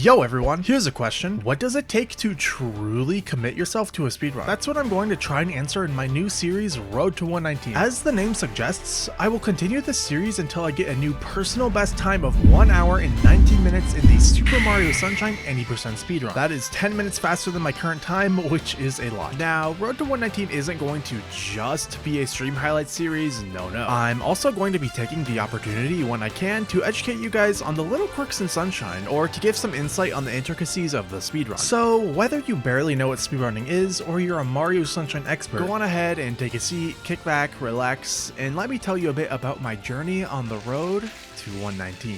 Yo everyone, here's a question. What does it take to truly commit yourself to a speedrun? That's what I'm going to try and answer in my new series, Road to 119. As the name suggests, I will continue this series until I get a new personal best time of 1 hour and 19 minutes in the Super Mario Sunshine 80% speedrun. That is 10 minutes faster than my current time, which is a lot. Now, Road to 119 isn't going to just be a stream highlight series, no. I'm also going to be taking the opportunity when I can to educate you guys on the little quirks in Sunshine, or to give some insight on the intricacies of the speedrun. So whether you barely know what speedrunning is, or you're a Mario Sunshine expert, go on ahead and take a seat, kick back, relax, and let me tell you a bit about my journey on the road to 119.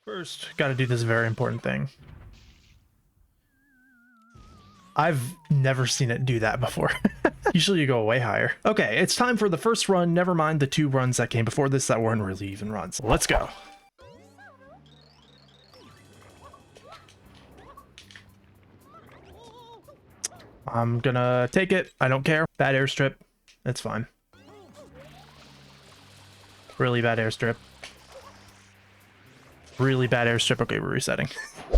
First, gotta do this very important thing. I've never seen it do that before. Usually you go way higher. Okay, it's time for the first run, never mind the 2 runs that came before this that weren't really even runs. Let's go. I'm gonna take it. I don't care. Bad airstrip. It's fine. Really bad airstrip. Really bad airstrip. Okay, we're resetting.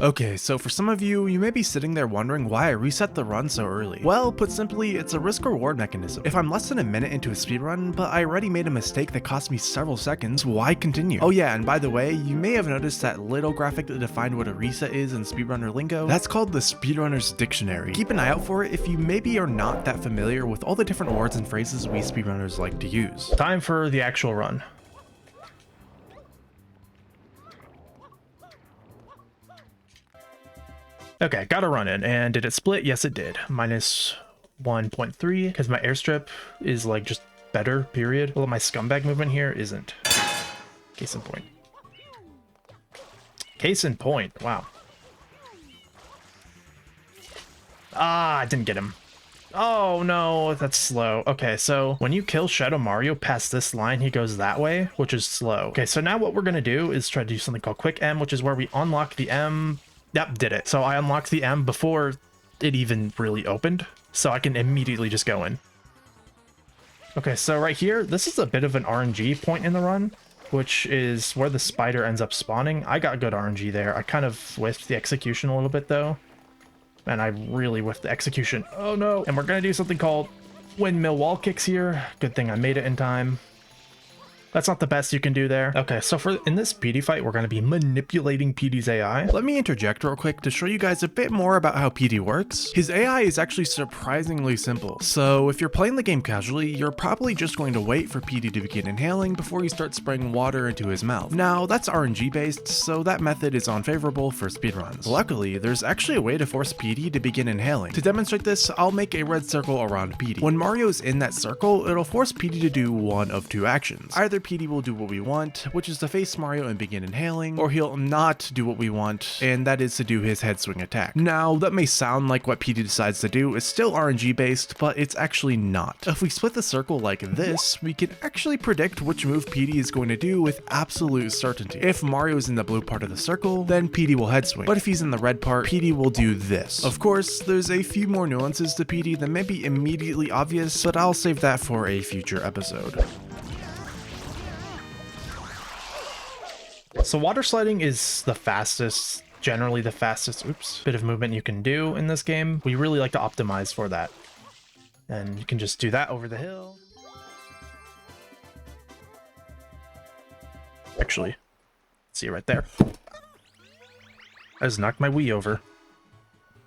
Okay, so for some of you, you may be sitting there wondering why I reset the run so early. Well, put simply, it's a risk-reward mechanism. If I'm less than a minute into a speedrun, but I already made a mistake that cost me several seconds, why continue? Oh yeah, and by the way, you may have noticed that little graphic that defined what a reset is in speedrunner lingo. That's called the Speedrunner's Dictionary. Keep an eye out for it if you maybe are not that familiar with all the different words and phrases we speedrunners like to use. Time for the actual run. Okay, got a run in, and did it split? Yes, it did. Minus 1.3, because my airstrip is like just better, period. Well, my scumbag movement here isn't. Case in point. Case in point, wow. Ah, I didn't get him. Oh no, that's slow. Okay, so when you kill Shadow Mario past this line, he goes that way, which is slow. Okay, so now what we're gonna do is try to do something called Quick M, which is where we unlock the M. Yep, did it. So I unlocked the M before it even really opened, so I can immediately just go in. Okay, so right here, this is a bit of an RNG point in the run, which is where the spider ends up spawning. I got good RNG there. I kind of whiffed the execution a little bit though, and I really whiffed the execution. Oh no! And we're gonna do something called windmill wall kicks here. Good thing I made it in time. That's not the best you can do there. Okay, so in this Petey fight, we're going to be manipulating Petey's AI. Let me interject real quick to show you guys a bit more about how Petey works. His AI is actually surprisingly simple. So if you're playing the game casually, you're probably just going to wait for Petey to begin inhaling before you start spraying water into his mouth. Now, that's RNG based, so that method is unfavorable for speedruns. Luckily, there's actually a way to force Petey to begin inhaling. To demonstrate this, I'll make a red circle around Petey. When Mario's in that circle, it'll force Petey to do one of 2 actions. Either Petey will do what we want, which is to face Mario and begin inhaling, or he'll not do what we want, and that is to do his head swing attack. Now, that may sound like what Petey decides to do is still RNG based, but it's actually not. If we split the circle like this, we can actually predict which move Petey is going to do with absolute certainty. If Mario is in the blue part of the circle, then Petey will head swing, but if he's in the red part, Petey will do this. Of course, there's a few more nuances to Petey that may be immediately obvious, but I'll save that for a future episode. So water sliding is the fastest, generally the fastest, bit of movement you can do in this game. We really like to optimize for that. And you can just do that over the hill. Actually, see right there. I just knocked my Wii over.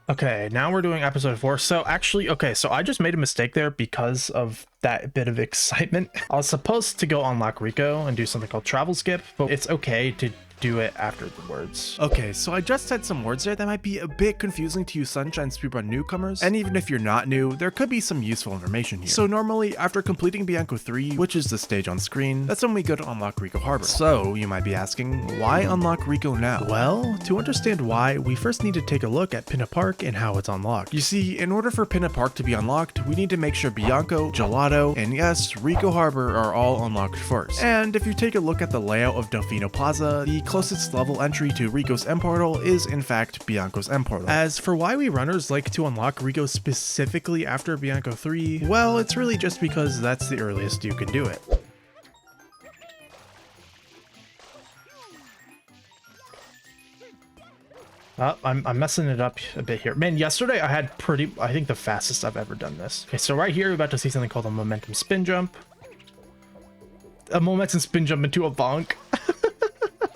Okay, now we're doing episode 4. So actually, okay, so I just made a mistake there because of that bit of excitement. I was supposed to go unlock Ricco and do something called travel skip, but it's okay to do it after the words. Okay, so I just said some words there that might be a bit confusing to you Sunshine speedrun newcomers, and even if you're not new, there could be some useful information here. So normally, after completing Bianco 3, which is the stage on screen, that's when we go to unlock Ricco Harbor. So you might be asking, why unlock Ricco now? Well, to understand why, we first need to take a look at Pinna Park and how it's unlocked. You see, in order for Pinna Park to be unlocked, we need to make sure Bianco, Gelato, and yes, Ricco Harbor are all unlocked first. And if you take a look at the layout of Delfino Plaza, the closest level entry to Ricco's M portal is in fact Bianco's M portal. As for why we runners like to unlock Ricco specifically after Bianco 3, well, it's really just because that's the earliest you can do it. I'm messing it up a bit here. Man, yesterday I had I think the fastest I've ever done this. Okay, so right here, we're about to see something called a momentum spin jump. A momentum spin jump into a bonk.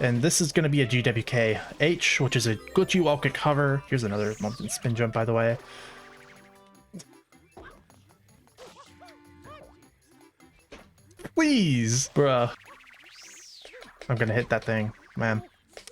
And this is going to be a GWK-H, which is a glitchy wall kick hover. Here's another momentum spin jump, by the way. Please, bruh. I'm going to hit that thing, man.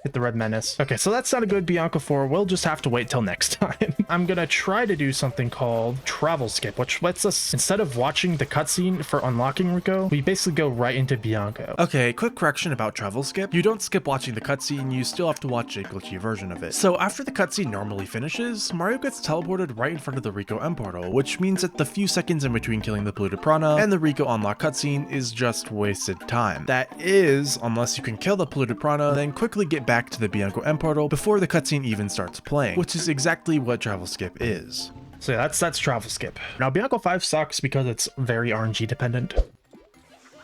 Hit the red menace. Okay, so that's not a good Bianco 4. We'll just have to wait till next time. I'm gonna try to do something called travel skip, which lets us, instead of watching the cutscene for unlocking Ricco, we basically go right into Bianco. Okay, quick correction about travel skip. You don't skip watching the cutscene, you still have to watch a glitchy version of it. So after the cutscene normally finishes, Mario gets teleported right in front of the Ricco M portal, which means that the few seconds in between killing the polluted piranha and the Ricco unlock cutscene is just wasted time. That is, unless you can kill the polluted piranha, then quickly get back to the Bianco M portal before the cutscene even starts playing, which is exactly what travel skip is. So yeah, that's travel skip. Now Bianco 5 sucks because it's very RNG dependent.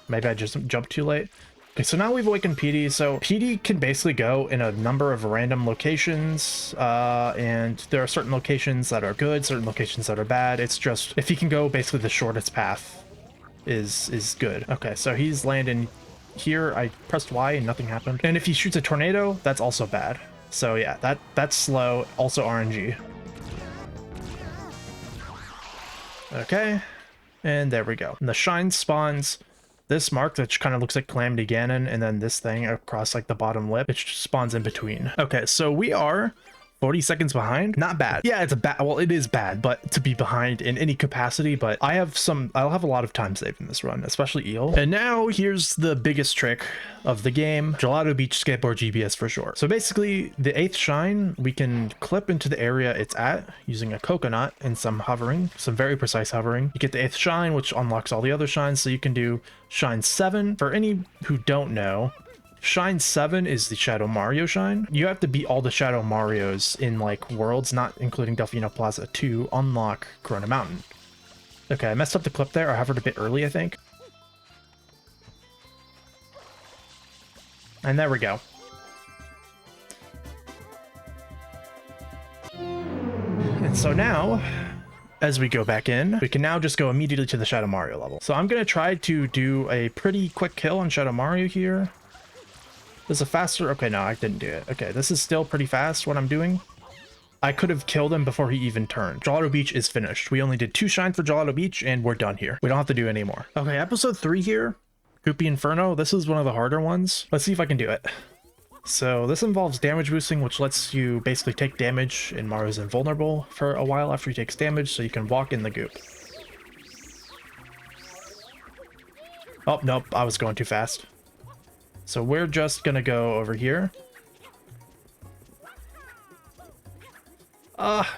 Maybe I just jumped too late. Okay, so now we've awakened Petey. So Petey can basically go in a number of random locations, and there are certain locations that are good, certain locations that are bad. It's just, if he can go basically the shortest path is good. Okay, so he's landing here. I pressed Y and nothing happened. And if he shoots a tornado, that's also bad. So yeah, that's slow, also RNG. Okay, and there we go. And the shine spawns this mark, which kind of looks like Calamity Ganon, and then this thing across like the bottom lip, which spawns in between. Okay, so we are 40 seconds behind. Not bad. Yeah, it's a bad, well, it is bad, but to be behind in any capacity, but I'll have a lot of time saved in this run, especially Eel. And now here's the biggest trick of the game, Gelato Beach skip, or GBS for short. So basically the 8th shine, we can clip into the area it's at using a coconut and some hovering, some very precise hovering. You get the 8th shine, which unlocks all the other shines. So you can do shine 7. For any who don't know, Shine 7 is the Shadow Mario shine. You have to beat all the Shadow Marios in like worlds, not including Delfino Plaza, to unlock Corona Mountain. Okay, I messed up the clip there. I hovered a bit early, I think. And there we go. And so now, as we go back in, we can now just go immediately to the Shadow Mario level. So I'm going to try to do a pretty quick kill on Shadow Mario here. This is a faster... Okay, no, I didn't do it. Okay, this is still pretty fast, what I'm doing. I could have killed him before he even turned. Gelato Beach is finished. We only did 2 shines for Gelato Beach, and we're done here. We don't have to do any more. Okay, episode 3 here. Goopy Inferno. This is one of the harder ones. Let's see if I can do it. So this involves damage boosting, which lets you basically take damage, and Mario's invulnerable for a while after he takes damage, so you can walk in the goop. Oh, nope, I was going too fast. So we're just gonna go over here.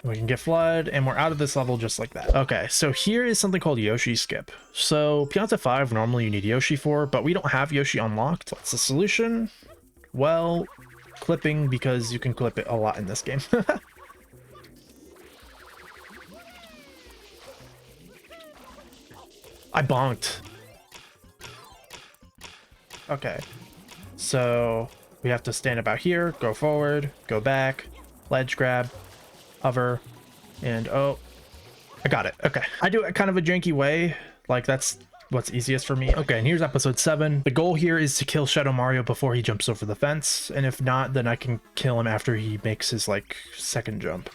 We can get flood, and we're out of this level just like that. Okay, so here is something called Yoshi skip. So Pianta 5, normally you need Yoshi for, but we don't have Yoshi unlocked. What's the solution? Well, clipping, because you can clip it a lot in this game. I bonked. Okay. So we have to stand about here, go forward, go back, ledge grab, hover, and oh, I got it. Okay. I do it kind of a janky way. Like that's what's easiest for me. Okay, and here's episode 7. The goal here is to kill Shadow Mario before he jumps over the fence. And if not, then I can kill him after he makes his like second jump.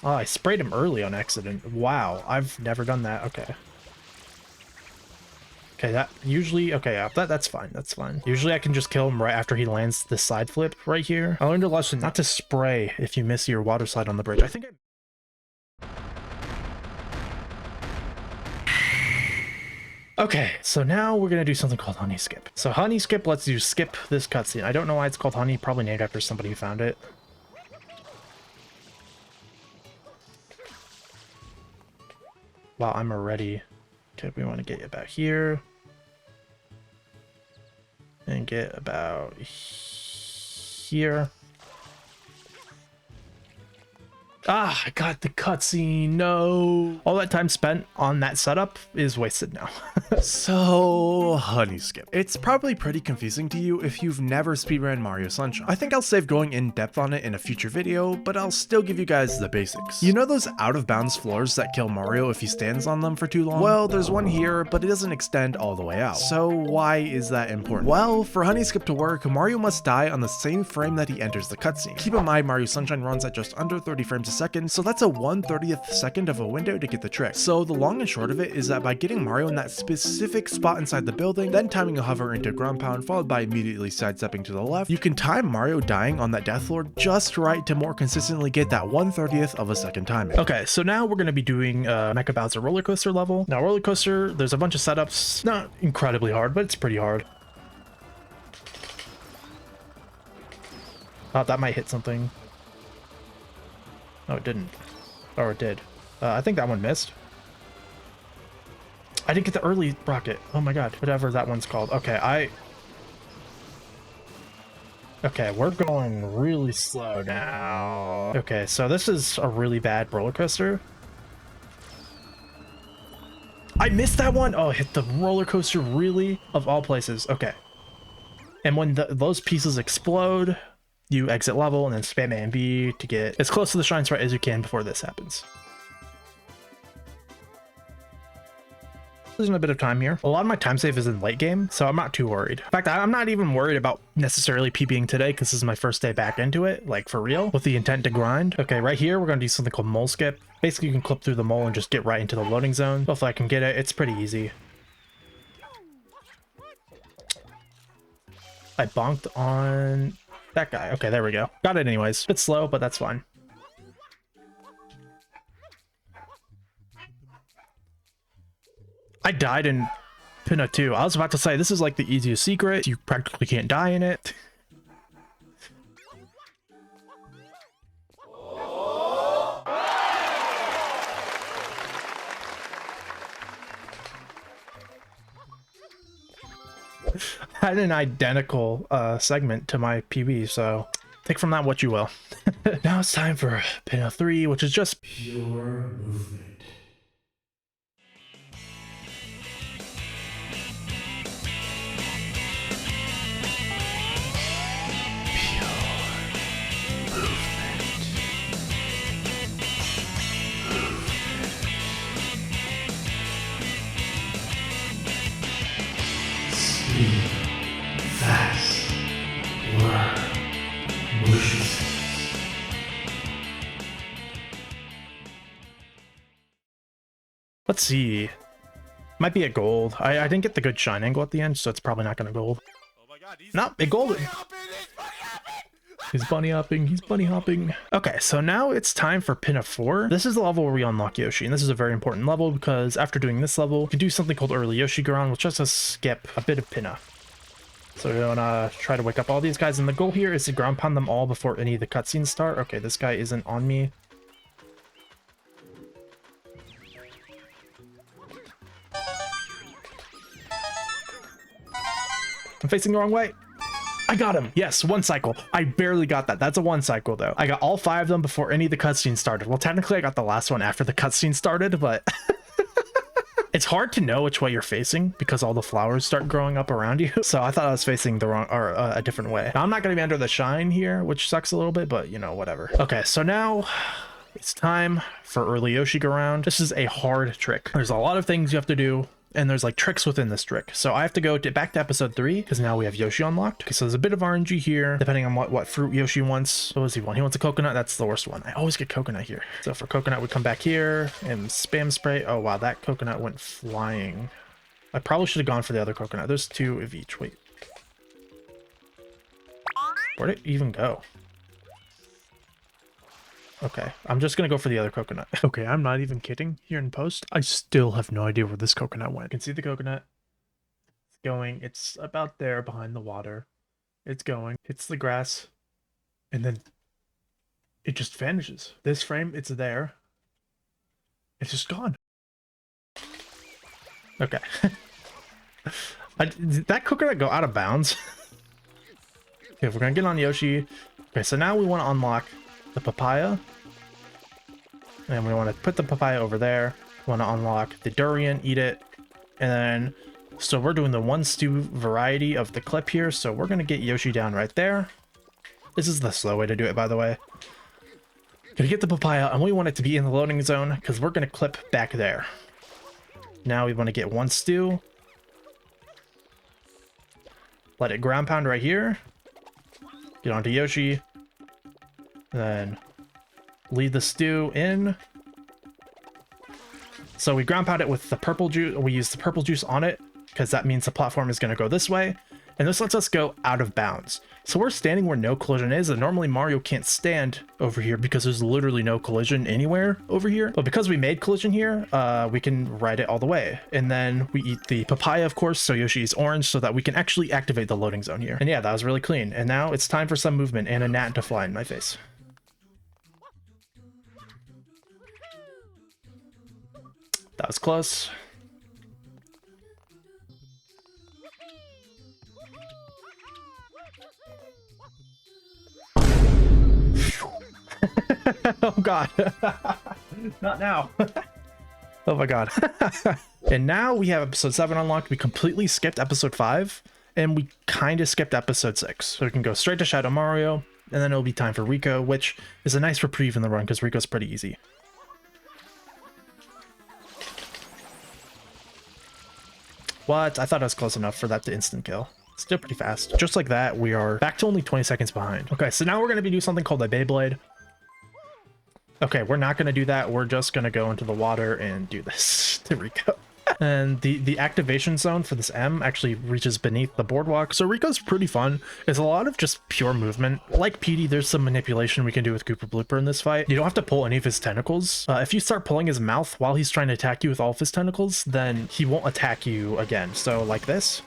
Oh, I sprayed him early on accident. Wow, I've never done that. Okay. Okay, that usually, okay, yeah, that's fine, that's fine. Usually I can just kill him right after he lands the side flip right here. I learned a lesson not to spray if you miss your water slide on the bridge. I think Okay, so now we're gonna do something called Honey Skip. So Honey Skip lets you skip this cutscene. I don't know why it's called Honey, probably named after somebody who found it. Wow, I'm already... Okay, we want to get you about here. And get about here. Ah, I got the cutscene. No. All that time spent on that setup is wasted now. So, honey skip. It's probably pretty confusing to you if you've never speedrun Mario Sunshine. I think I'll save going in depth on it in a future video, but I'll still give you guys the basics. You know those out of bounds floors that kill Mario if he stands on them for too long? Well, there's one here, but it doesn't extend all the way out. So why is that important? Well, for honey skip to work, Mario must die on the same frame that he enters the cutscene. Keep in mind Mario Sunshine runs at just under 30 frames a second, so that's a 1/30th second of a window to get the trick. So the long and short of it is that by getting Mario in that specific spot inside the building, then timing a hover into ground pound followed by immediately sidestepping to the left, you can time Mario dying on that death lord just right to more consistently get that 1/30th of a second timing. Okay, so now we're going to be doing Mecha Bowser roller coaster level. Now roller coaster, there's a bunch of setups, not incredibly hard, but it's pretty hard. Oh, that might hit something. No, it didn't. Or it did. I think that one missed. I didn't get the early rocket. Oh my god. Whatever that one's called. Okay, Okay, we're going really slow now. Okay, so this is a really bad roller coaster. I missed that one! Oh, hit the roller coaster, really? Of all places. Okay. And when those pieces explode, you exit level and then spam A and B to get as close to the Shine Sprite as you can before this happens. There's a bit of time here. A lot of my time save is in late game, so I'm not too worried. In fact, I'm not even worried about necessarily PBing today because this is my first day back into it, like for real, with the intent to grind. Okay, right here, we're going to do something called mole skip. Basically, you can clip through the mole and just get right into the loading zone. Hopefully I can get it. It's pretty easy. I bonked on that guy. Okay, there we go. Got it anyways. Bit slow, but that's fine. I died in Pinna too. I was about to say, this is like the easiest secret. You practically can't die in it. I had an identical segment to my PB, so take from that what you will. Now it's time for Pinna 3, which is just pure movement. Fast or motion. Let's see. Might be a gold. I didn't get the good shine angle at the end, so it's probably not gonna gold. Oh my god, No, it golded. He's bunny hopping. He's bunny hopping. Okay, so now it's time for Pinna 4. This is the level where we unlock Yoshi, and this is a very important level because after doing this level, you can do something called early Yoshi-Go-Round, which just to skip a bit of Pinna. So we're gonna try to wake up all these guys, and the goal here is to ground pound them all before any of the cutscenes start. Okay, this guy isn't on me. I'm facing the wrong way. I got him. Yes, one cycle. I barely got that. That's a one cycle though. I got all 5 of them before any of the cutscenes started. Well, technically I got the last one after the cutscene started, but it's hard to know which way you're facing because all the flowers start growing up around you. So I thought I was facing the wrong or a different way. Now, I'm not going to be under the shine here, which sucks a little bit, but you know, whatever. Okay, so now it's time for early Yoshi-Go-Round. This is a hard trick. There's a lot of things you have to do, and there's like tricks within this trick. So I have to go back to episode 3 because now we have Yoshi unlocked. Okay, so there's a bit of RNG here depending on what fruit Yoshi wants. What does he want? He wants a coconut. That's the worst one. I always get coconut here. So for coconut, we come back here and spam spray. Oh wow, that coconut went flying. I probably should have gone for the other coconut. There's 2 of each. Wait, where'd it even go? Okay, I'm just gonna go for the other coconut. Okay, I'm not even kidding. Here in post, I still have no idea where this coconut went. You can see the coconut. It's going. It's about there behind the water. It's going. Hits the grass. And then it just vanishes. This frame, it's there. It's just gone. Okay. Did that coconut go out of bounds? Okay, we're gonna get on Yoshi. Okay, so now we want to unlock the papaya. And we want to put the papaya over there. We want to unlock the durian, eat it. And then, so we're doing the one stew variety of the clip here. So we're going to get Yoshi down right there. This is the slow way to do it, by the way. Gonna get the papaya, and we want it to be in the loading zone because we're going to clip back there. Now we want to get one stew. Let it ground pound right here. Get onto Yoshi. Then lead the stew in. So we ground pound it with the purple juice. We use the purple juice on it because that means the platform is going to go this way. And this lets us go out of bounds. So we're standing where no collision is, and normally Mario can't stand over here because there's literally no collision anywhere over here. But because we made collision here, we can ride it all the way. And then we eat the papaya, of course, so Yoshi is orange so that we can actually activate the loading zone here. And yeah, that was really clean. And now it's time for some movement and a gnat to fly in my face. That was close. Oh god. Not now. Oh my god. And now we have episode 7 unlocked. We completely skipped episode 5 and we kind of skipped episode 6. So we can go straight to Shadow Mario and then it'll be time for Ricco, which is a nice reprieve in the run because Ricco's pretty easy. What? I thought I was close enough for that to instant kill. Still pretty fast. Just like that, we are back to only 20 seconds behind. Okay, so now we're going to be doing something called a Beyblade. Okay, we're not going to do that. We're just going to go into the water and do this to Ricco. And the activation zone for this M actually reaches beneath the boardwalk. So Ricco's pretty fun. It's a lot of just pure movement. Like Petey, there's some manipulation we can do with Koopa Blooper in this fight. You don't have to pull any of his tentacles. If you start pulling his mouth while he's trying to attack you with all of his tentacles, then he won't attack you again. So like this,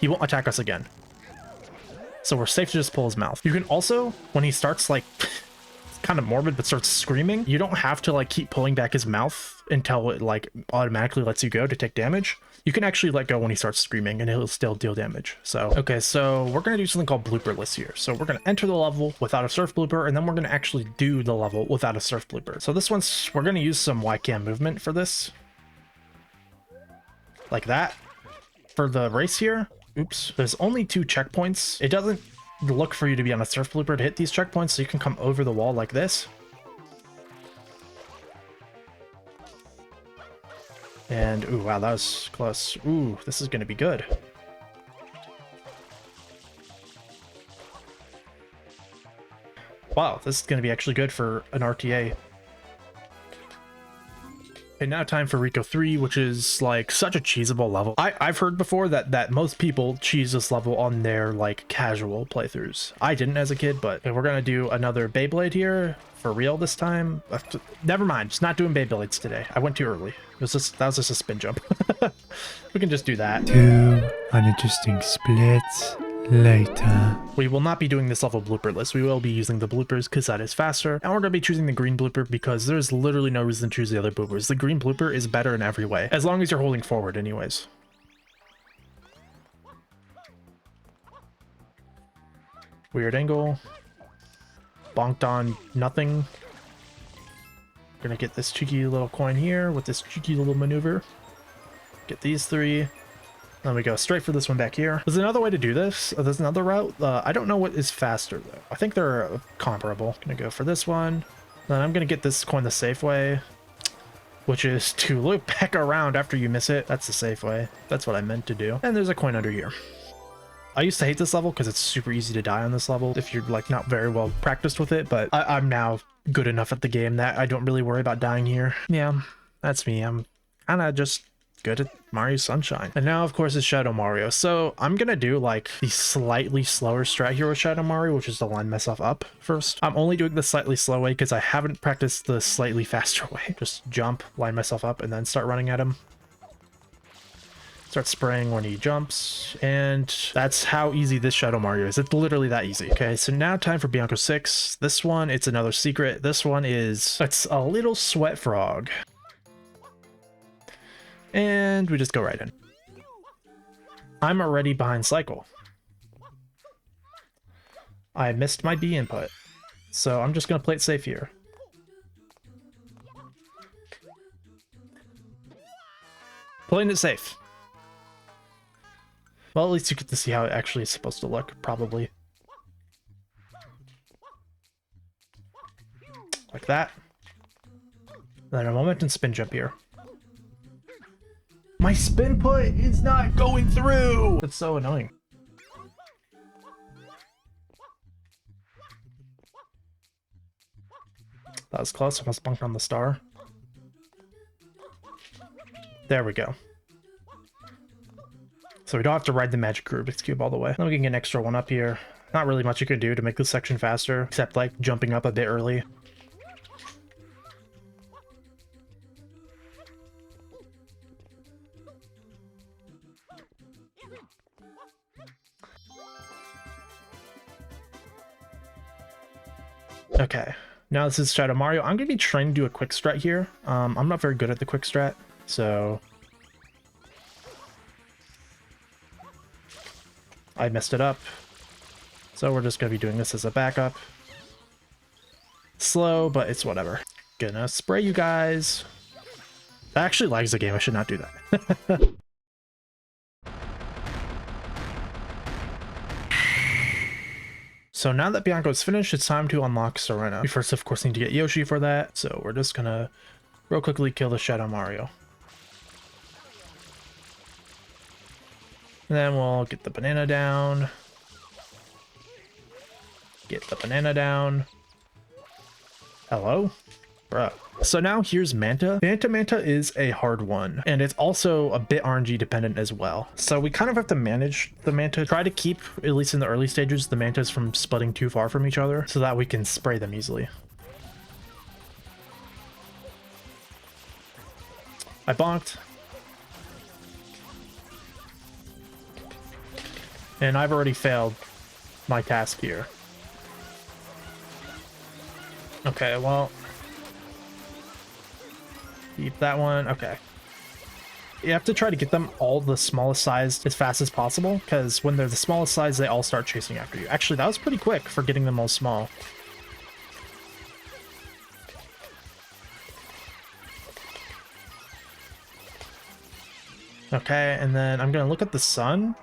he won't attack us again. So we're safe to just pull his mouth. You can also, when he starts like... kind of morbid but starts screaming, you don't have to like keep pulling back his mouth until it like automatically lets you go to take damage. You can actually let go when he starts screaming and he'll still deal damage. So okay, so we're gonna do something called blooperless here. So we're gonna enter the level without a surf blooper, and then we're gonna actually do the level without a surf blooper. So this one's, we're gonna use some YCam movement for this, like that. For the race here, oops, there's only 2 checkpoints. It doesn't look for you to be on a surf blooper to hit these checkpoints, so you can come over the wall like this. And ooh, wow, that was close. Ooh, this is gonna be good. Wow, this is gonna be actually good for an RTA. And now time for Ricco 3, which is like such a cheesable level. I've heard before that most people cheese this level on their like casual playthroughs. I didn't as a kid, but we're gonna do another Beyblade here for real this time. Never mind, just not doing Beyblades today. I went too early. That was just a spin jump. We can just do that. 2 uninteresting splits later. We will not be doing this level blooperless. We will be using the bloopers because that is faster. And we're going to be choosing the green blooper because there's literally no reason to choose the other bloopers. The green blooper is better in every way, as long as you're holding forward anyways. Weird angle. Bonked on nothing. Gonna get this cheeky little coin here with this cheeky little maneuver. Get these 3. Then we go straight for this one back here. There's another way to do this. There's another route. I don't know what is faster though. I think they're comparable. Gonna go for this one. Then I'm gonna get this coin the safe way, which is to loop back around after you miss it. That's the safe way. That's what I meant to do. And there's a coin under here. I used to hate this level because it's super easy to die on this level if you're like not very well practiced with it, but I'm now good enough at the game that I don't really worry about dying here. Yeah, that's me. I'm kind of just good at Mario Sunshine. And now of course is Shadow Mario. So I'm gonna do like the slightly slower strat here with Shadow Mario, which is to line myself up first. I'm only doing the slightly slow way because I haven't practiced the slightly faster way. Just jump, line myself up, and then start running at him. Start spraying when he jumps, and that's how easy this Shadow Mario is. It's literally that easy. Okay, so now time for Bianco 6. This one, it's another secret. This one is, it's a little sweat frog. And we just go right in. I'm already behind cycle. I missed my B input, so I'm just gonna play it safe here. Playing it safe. Well, at least you get to see how it actually is supposed to look, probably. Like that. Then a momentum spin jump here. My spin put is not going through! That's so annoying. That was close. I almost bunked on the star. There we go. So we don't have to ride the magic Rubik's Cube all the way. Then we can get an extra one up here. Not really much you can do to make this section faster, except like jumping up a bit early. Okay, now this is Shadow Mario. I'm going to be trying to do a quick strat here. I'm not very good at the quick strat, so I messed it up. So we're just going to be doing this as a backup. Slow, but it's whatever. Gonna spray you guys. That actually lags the game. I should not do that. So now that Bianco's finished, it's time to unlock Sirena. We first, of course, need to get Yoshi for that. So we're just gonna real quickly kill the Shadow Mario. And then we'll get the banana down. Get the banana down. Hello? Bruh. So now here's Manta. Manta is a hard one, and it's also a bit RNG dependent as well. So we kind of have to manage the Manta, try to keep, at least in the early stages, the Mantas from splitting too far from each other so that we can spray them easily. I bonked. And I've already failed my task here. Okay, well, keep that one. Okay. You have to try to get them all the smallest size as fast as possible, because when they're the smallest size, they all start chasing after you. Actually, that was pretty quick for getting them all small. Okay, and then I'm going to look at the sun,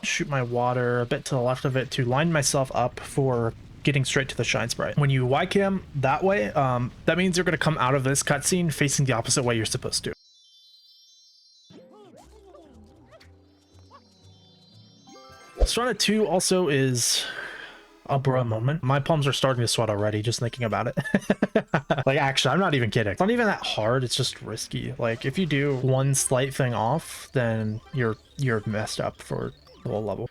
shoot my water a bit to the left of it to line myself up for getting straight to the shine sprite. When you Y-cam that way, that means you're going to come out of this cutscene facing the opposite way you're supposed to. Sirena 2 also is a bruh moment. My palms are starting to sweat already just thinking about it. Like, actually, I'm not even kidding. It's not even that hard. It's just risky. Like, if you do one slight thing off, then you're messed up for the whole level.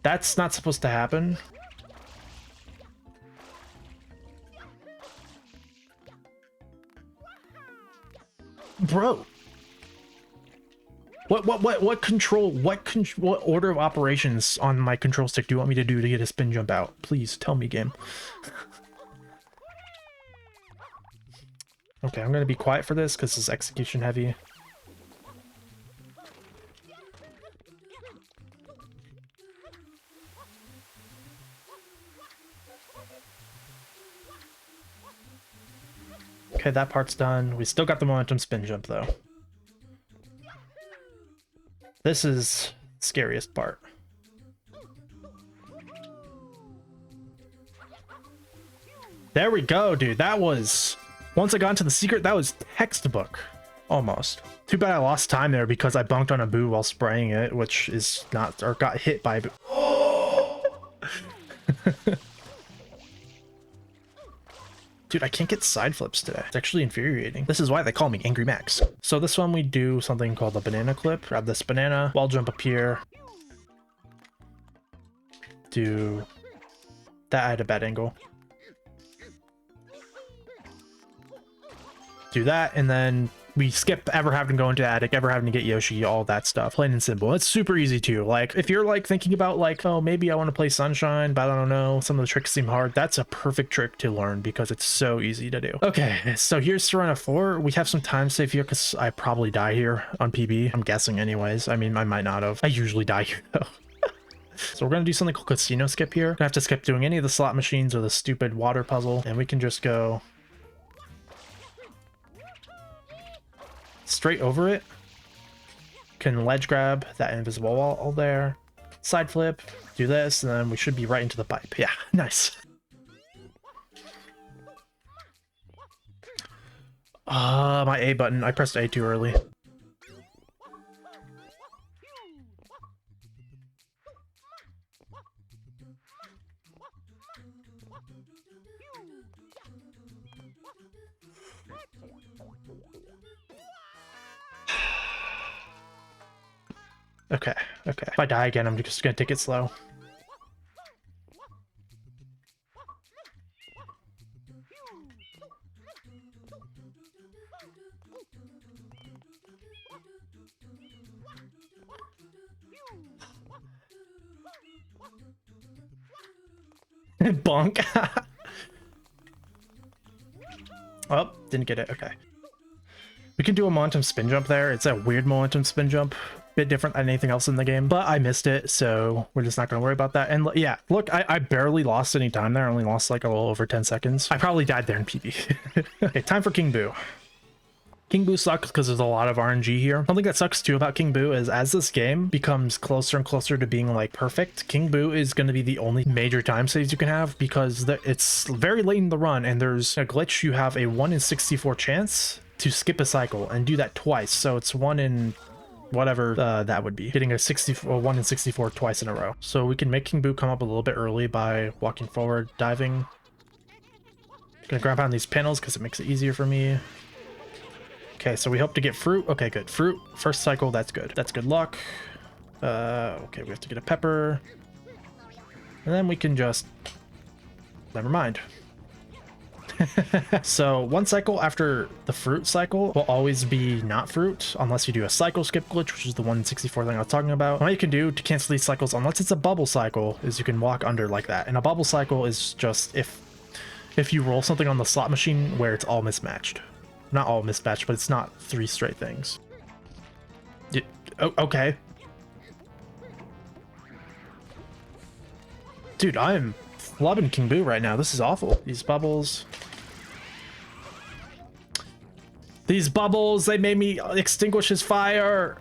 That's not supposed to happen. Bro. What order of operations on my control stick do you want me to do to get a spin jump out? Please tell me, game. Okay, I'm gonna be quiet for this because it's execution heavy. Okay, that part's done. We still got the momentum spin jump though. This is the scariest part. There we go, dude. That was, once I got into the secret, that was textbook. Almost. Too bad I lost time there because I bunked on a boo while spraying it, which is not, or got hit by a boo. Dude, I can't get side flips today. It's actually infuriating. This is why they call me Angry Max. So this one we do something called the banana clip. Grab this banana, wall jump up here. Do that at a bad angle. Do that, and then we skip ever having to go into attic, ever having to get Yoshi, all that stuff. Plain and simple. It's super easy too. Like, if you're like thinking about like, oh, maybe I want to play Sunshine, but I don't know, some of the tricks seem hard. That's a perfect trick to learn because it's so easy to do. Okay, so here's Sirena 4. We have some time save here because I probably die here on PB. I'm guessing anyways. I mean, I might not have. I usually die here though. So we're gonna do something called casino skip here. Gonna have to skip doing any of the slot machines or the stupid water puzzle, and we can just go straight over it. Can ledge grab that invisible wall there, side flip, do this, and then we should be right into the pipe. Yeah, nice. My A button, I pressed A too early. Okay, okay. If I die again, I'm just gonna take it slow. Bonk. Oh, didn't get it. Okay. We can do a momentum spin jump there. It's a weird momentum spin jump. Bit different than anything else in the game, but I missed it, so we're just not going to worry about that. And yeah, look, I barely lost any time there. I only lost like a little over 10 seconds. I probably died there in PB. Okay, time for King Boo. King Boo sucks because there's a lot of RNG here. Something that sucks too about King Boo is as this game becomes closer and closer to being like perfect, King Boo is going to be the only major time saves you can have because it's very late in the run and there's a glitch. You have a 1 in 64 chance to skip a cycle and do that twice. So it's 1 in whatever that would be, getting a 1 in 64 twice in a row. So we can make King Boo come up a little bit early by walking forward, diving. Gonna grab on these panels because it makes it easier for me. Okay, so we hope to get fruit. Okay, good. Fruit, first cycle, that's good. That's good luck. Okay, we have to get a pepper. And then we can just... Never mind. So one cycle after the fruit cycle will always be not fruit unless you do a cycle skip glitch, which is the 1 in 64 thing I was talking about. What you can do to cancel these cycles, unless it's a bubble cycle, is you can walk under like that. And a bubble cycle is just if you roll something on the slot machine where it's all mismatched. Not all mismatched, but it's not 3 straight things. Okay. Dude, I'm flubbing King Boo right now. This is awful. These bubbles. These bubbles, they made me extinguish his fire.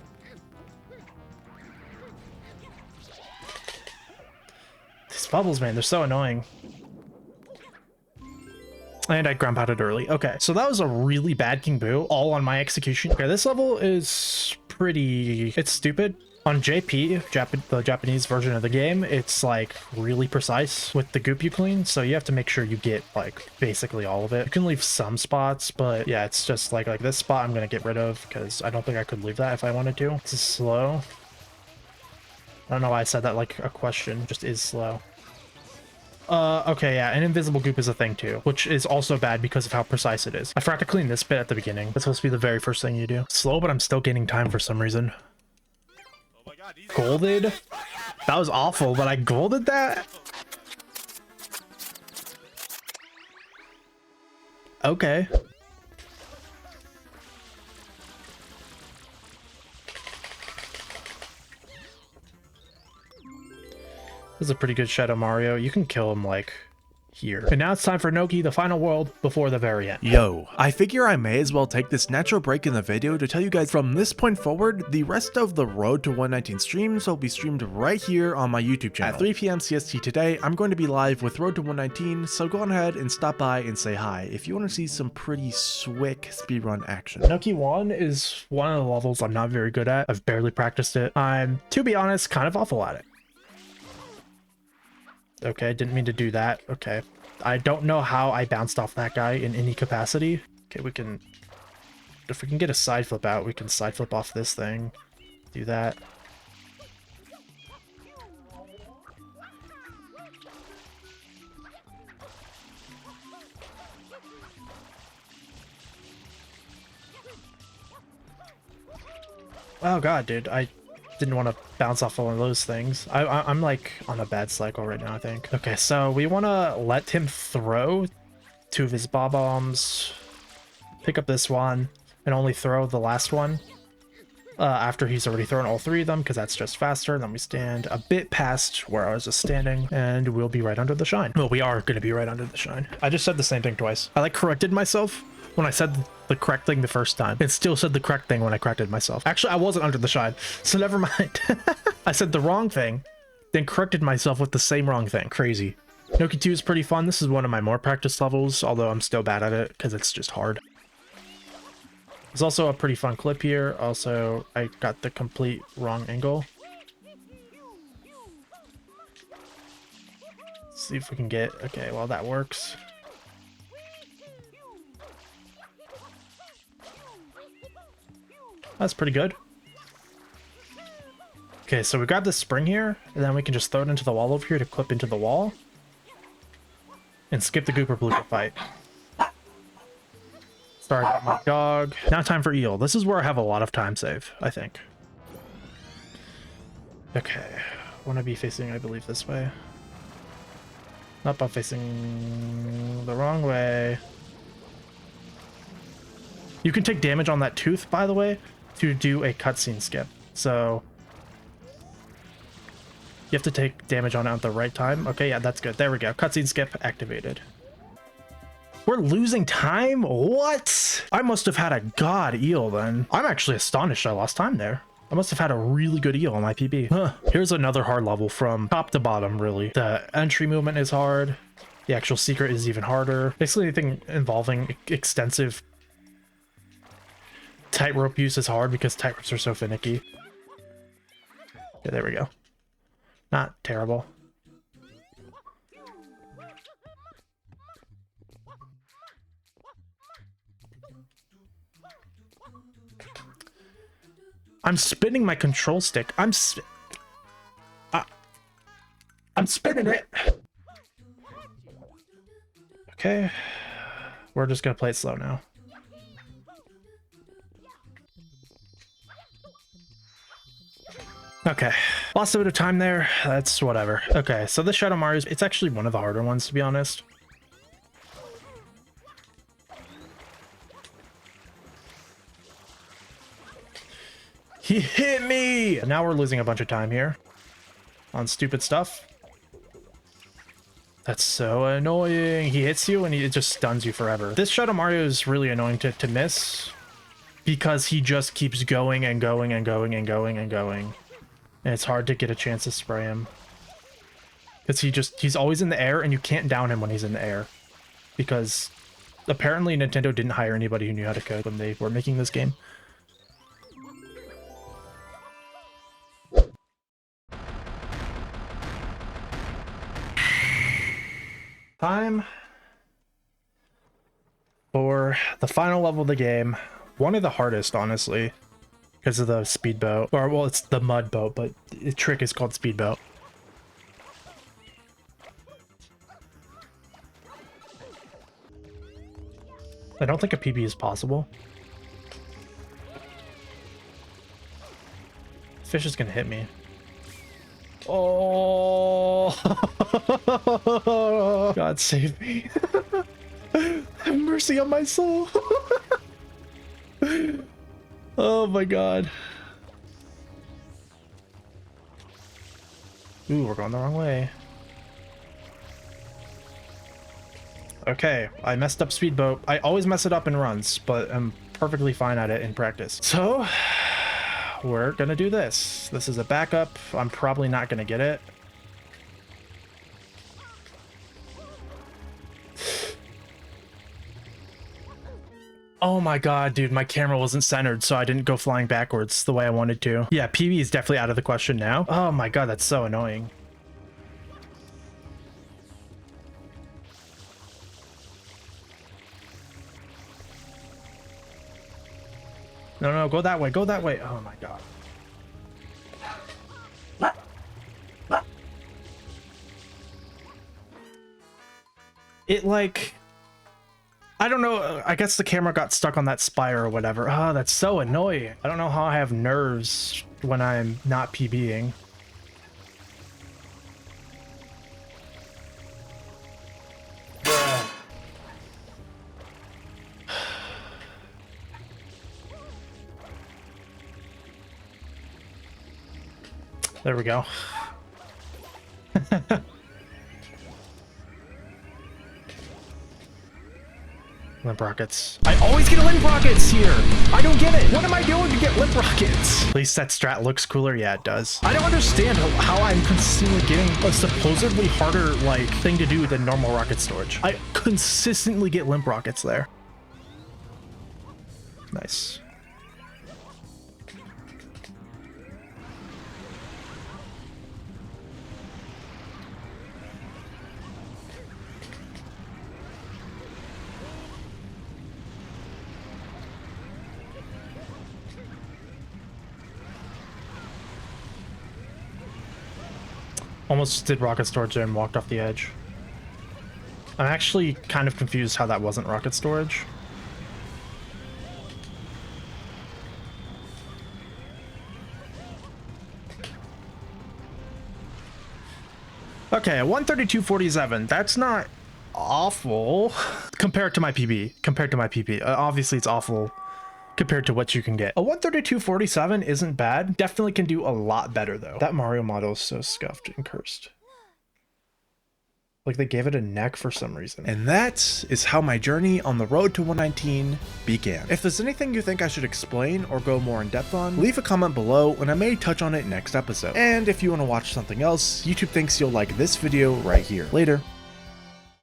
These bubbles, man, they're so annoying. And I ground pounded early. Okay, so that was a really bad King Boo, all on my execution. Okay, this level is pretty... It's stupid. On JP, the Japanese version of the game, it's like really precise with the goop you clean, so you have to make sure you get like basically all of it. You can leave some spots, but yeah, it's just like this spot I'm gonna get rid of because I don't think I could leave that if I wanted to. This is slow. I don't know why I said that like a question, just is slow. Okay, yeah, and invisible goop is a thing too, which is also bad because of how precise it is. I forgot to clean this bit at the beginning. That's supposed to be the very first thing you do. Slow, but I'm still gaining time for some reason. Golded? That was awful, but I golded that? Okay. This is a pretty good Shadow Mario. You can kill him like here. And now it's time for Noki, the final world before the very end. Yo, I figure I may as well take this natural break in the video to tell you guys from this point forward, the rest of the Road to 119 streams will be streamed right here on my YouTube channel. At 3 p.m. CST today, I'm going to be live with Road to 119, so go on ahead and stop by and say hi if you want to see some pretty swick speedrun action. Noki 1 is one of the levels I'm not very good at. I've barely practiced it. I'm, to be honest, kind of awful at it. Okay, didn't mean to do that. Okay. I don't know how I bounced off that guy in any capacity. Okay, we can... If we can get a side flip out, we can side flip off this thing. Do that. Oh god, dude. I didn't want to bounce off one of those things. I'm like on a bad cycle right now, I think. Okay, so we want to let him throw 2 of his bob-bombs, pick up this one, and only throw the last one. after he's already thrown all three of them, because that's just faster. And then we stand a bit past where I was just standing, and we'll be right under the shine. Well, we are going to be right under the shine. I just said the same thing twice. I like corrected myself when I said the correct thing the first time. It still said the correct thing when I corrected myself. Actually, I wasn't under the shine, so never mind. I said the wrong thing, then corrected myself with the same wrong thing. Crazy. Noki 2 is pretty fun. This is one of my more practice levels, although I'm still bad at it because it's just hard. There's also a pretty fun clip here. Also, I got the complete wrong angle. Let's see if we can get... Okay, well, that works. That's pretty good. Okay, so we grab this spring here, and then we can just throw it into the wall over here to clip into the wall. And skip the Gooper Blooper fight. Sorry about my dog. Now time for eel. This is where I have a lot of time save, I think. Okay. I want to be facing, I believe, this way. Nope, I'm facing the wrong way. You can take damage on that tooth, by the way, to do a cutscene skip. So you have to take damage on it at the right time. Okay, yeah, that's good. There we go. Cutscene skip activated. We're losing time? What? I must have had a god eel then. I'm actually astonished I lost time there. I must have had a really good eel on my PB. Huh. Here's another hard level from top to bottom, really. The entry movement is hard. The actual secret is even harder. Basically anything involving extensive tightrope use is hard because tightropes are so finicky. Yeah, there we go. Not terrible. I'm spinning my control stick. I'm spinning it. Okay. We're just gonna play it slow now. Okay, lost a bit of time there. That's whatever. Okay, so this Shadow Mario's, it's actually one of the harder ones, to be honest. He hit me! Now we're losing a bunch of time here on stupid stuff. That's so annoying. He hits you and it just stuns you forever. This Shadow Mario is really annoying to miss because he just keeps going and going and going and going and going. And it's hard to get a chance to spray him. Because he's always in the air and you can't down him when he's in the air. Because apparently Nintendo didn't hire anybody who knew how to code when they were making this game. Time for the final level of the game. One of the hardest, honestly. Because of the speedboat. Or, well, it's the mud boat, but the trick is called speedboat. I don't think a PB is possible. Fish is gonna hit me. Oh! God save me. Have mercy on my soul. Oh my god. Ooh, we're going the wrong way. Okay, I messed up speedboat. I always mess it up in runs, but I'm perfectly fine at it in practice. So, we're gonna do this. This is a backup. I'm probably not gonna get it. Oh my god, dude, my camera wasn't centered, so I didn't go flying backwards the way I wanted to. Yeah, PB is definitely out of the question now. Oh my god, that's so annoying. No, no, go that way, go that way. Oh my god. It like... I don't know, I guess the camera got stuck on that spire or whatever. Oh, that's so annoying. I don't know how I have nerves when I'm not PBing. There we go. Limp rockets. I always get limp rockets here. I don't get it. What am I doing to get limp rockets? At least that strat looks cooler. Yeah, it does. I don't understand how I'm consistently getting a supposedly harder like thing to do than normal rocket storage. I consistently get limp rockets there. Nice. Almost did rocket storage there and walked off the edge. I'm actually kind of confused how that wasn't rocket storage. Okay, 132.47. That's not awful compared to my PB. Obviously, it's awful compared to what you can get. A 132.47 isn't bad. Definitely can do a lot better though. That Mario model is so scuffed and cursed. Like they gave it a neck for some reason. And that is how my journey on the road to 119 began. If there's anything you think I should explain or go more in depth on, leave a comment below and I may touch on it next episode. And if you want to watch something else, YouTube thinks you'll like this video right here. Later.